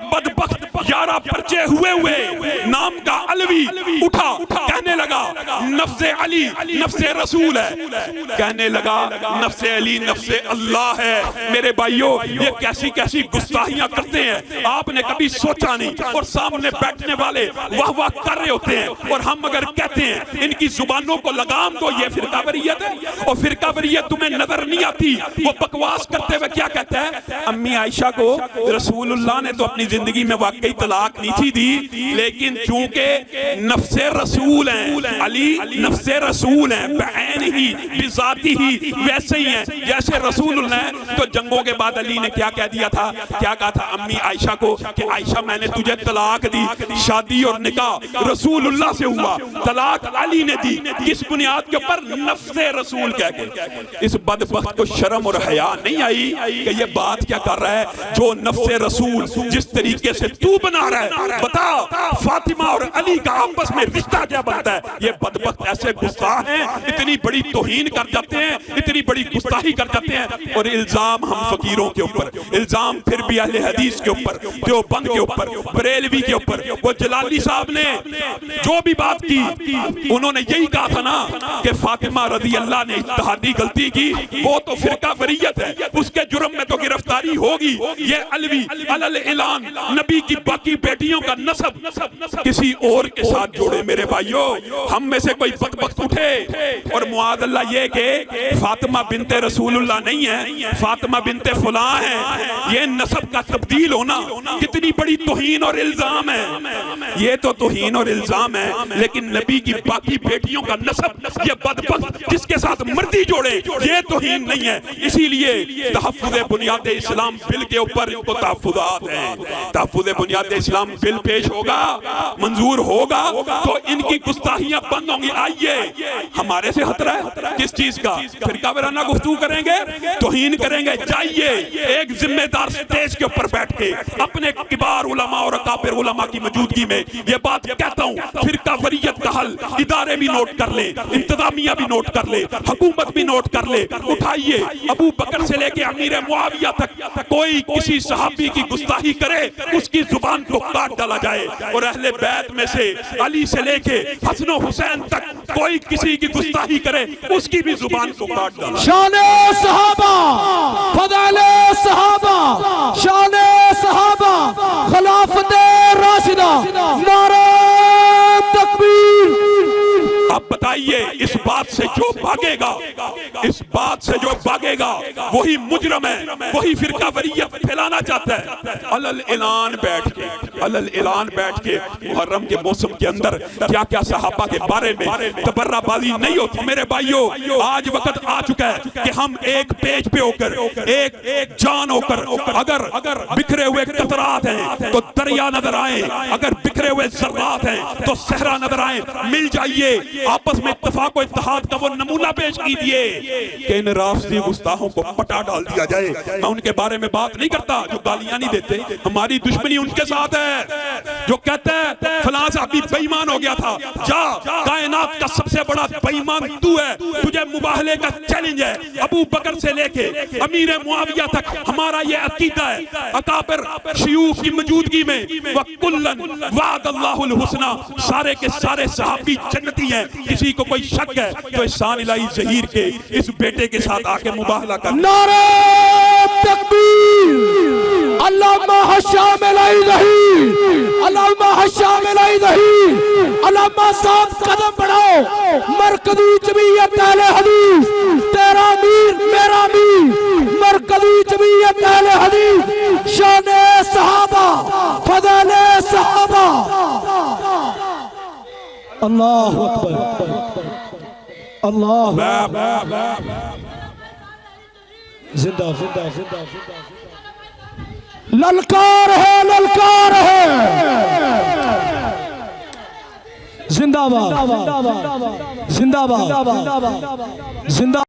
ایک بدبخت 11 پرچے ہوئے نام کا علوی اٹھا، کہنے لگا نفس علی نفس رسول ہے، کہنے لگا نفس علی نفس اللہ ہے۔ میرے بھائیوں، یہ کیسی کیسی گستاخیاں کرتے ہیں، آپ نے کبھی سوچا نہیں، اور سامنے بیٹھنے والے واہ واہ کر رہے ہوتے ہیں، اور ہم اگر کہتے ہیں ان کی زبانوں کو لگام دو، یہ فرقہ واریت ہے، اور فرقہ واریت تمہیں نظر نہیں آتی۔ وہ بکواس کرتے ہوئے کیا کہتا ہے؟ امی عائشہ کو رسول اللہ نے تو اپنی زندگی میں واقعی طلاق نہیں تھی دی، لیکن چونکہ نفس رسول ہیں، علی نفس رسول ہیں، بعین ہی بذاتی ہی ویسے ہی ہیں جیسے رسول اللہ ہیں۔ تو جنگوں کے بعد علی نے کیا کہہ دیا تھا؟ کیا کہا تھا امی عائشہ کو کہ عائشہ میں نے تجھے طلاق دی، شادی اور نکاح رسول اللہ سے ہوا، طلاق علی نے دی، کس بنیاد کے اوپر؟ نفس رسول کہہ کے۔ اس بدبخت کو شرم اور حیا نہیں آئی کہ یہ بات کیا کر رہا ہے؟ جو نفس رسول جس طریقے سے تو بنا رہا ہے، بتا فاطمہ اور علی کا آپس میں رشتہ کیا بنتا ہے؟ یہ بدبخت ایسے گستاخ ہیں، اتنی بڑی توہین کر جاتے ہیں، اتنی بڑی گستاخی کر جاتے ہیں، اور الزام ہم فقیروں کے اوپر، الزام پھر بھی اہل حدیث کے اوپر، دیوبند کے اوپر، بریلوی کے اوپر۔ وہ جلالی صاحب نے جو بھی بات کی، انہوں نے یہی کہا تھا نا کہ فاطمہ رضی اللہ نے اجتہادی غلطی کی، وہ تو فرقہ واریت ہے، اس کے جرم میں تو گرفتاری ہوگی۔ یہ علوی علل اعلان نبی کی باقی بیٹیوں کا نسب کسی اور کے ساتھ جوڑے۔ میرے بھائیوں، ہم میں سے کوئی بدبخت اٹھے اور معاذ اللہ یہ کہ فاطمہ بنت رسول اللہ نہیں ہے، فاطمہ بنت فلاں ہے، یہ نسب کا تبدیل ہونا کتنی بڑی توہین اور الزام ہے۔ یہ تو توہین اور الزام ہے، لیکن نبی کی باقی بیٹیوں کا نسب یہ بدبخت جس کے ساتھ مرضی جوڑے، یہ توہین نہیں ہے۔ اسی لیے تحفظ بنیاد اسلام بل کے اوپر ان کو تحفظات ہیں۔ تحفظ بنیاد اسلام بل پیش ہوگا، منظور ہوگا تو ان کی گستاخیاں بند ہوں گی۔ آئیے، ہمارے سے خطرہ ہے کس چیز کا؟ فرقہ وارانہ گفتگو کریں گے، توہین کریں گے؟ جائیے ایک ذمہ دار سٹیج کے اوپر بیٹھ کے اپنے کبار علماء اور اکابر علماء کی موجودگی میں یہ بات کہتا ہوں، فرقہ واریت کا حل ادارے بھی نوٹ کر لیں، انتظامیہ بھی نوٹ کر لے، حکومت بھی نوٹ کر لے۔ اٹھائیے، ابو بکر سے لے کے امیر معاویہ تک کوئی کسی صحابی کی گستاخی کرے، اس کی زبان کو کاٹ ڈالا جائے، اور اہل بیت میں سے علی سے لے کے حسن و حسین تک کوئی کسی کی گستاخی کرے، اس کی بھی زبان کو کاٹ ڈالا جائے۔ شان صحابہ، فضائل صحابہ، شان صحابہ، خلافت راشدہ، نعرہ تکبیر۔ اب بتائیے، اس بات سے جو بھاگے گا، اس بات سے جو بھاگے گا وہی مجرم ہے، وہی فرقہ واریت پھیلانا چاہتا ہے۔ علل اعلان بیٹھ کے، علل اعلان بیٹھ کے محرم کے موسم کے اندر کیا کیا صحابہ کے بارے میں تبرہ بازی نہیں ہوتی۔ میرے بھائیوں، آج وقت آ چکا ہے کہ ہم ایک پیج پہ ہو کر، ایک جان ہو کر، اگر بکھرے ہوئے قطرات ہیں تو دریا نظر آئیں، اگر بکھرے ہوئے ذرات ہیں تو صحرا نظر آئیں۔ مل جائیے، آپس میں اتفاق و اتحاد کا وہ نمونہ پیش کیجئے کہ ان رافضی گستاخوں کو پٹا ڈال دیا جائے۔ میں ان کے بارے میں بات نہیں کرتا جو گالیاں نہیں دیتے، ہماری دشمنی ان کے ساتھ ہے جو کہتا ہے فلاں صحابی بے ایمان ہو گیا تھا۔ جا، کائنات کا سب سے بڑا بے ایمان تو ہے، تجھے مباہلے کا چیلنج ہے۔ ابو بکر سے لے کے امیر معاویہ تک ہمارا یہ عقیدہ ہے، اکابر شیوخ کی موجودگی میں وَكُلًّا وَعَدَ اللَّهُ الْحُسْنَى، سارے کے سارے صحابی جنتی ہیں۔ کسی کو کوئی شک ہے تو احسان الہی ظہیر کے اس بیٹے کے ساتھ آ کے مباہلہ کر۔ نعرہ تکبیر، اللہم حشام الہی، اللہم حشام الہی، اللہم ساتھ قدم بڑھاؤ، مرکزی جمعیت اہل حدیث، تیرا امیر میرا امیر، مرکزی جمعیت اہل حدیث، شان صحابہ، فضائل صحابہ۔ اللہ اکبر، اللہ زندہ زندہ زندہ زندہ، للکار ہے للکار ہے، زندہ باد زندہ باد زندہ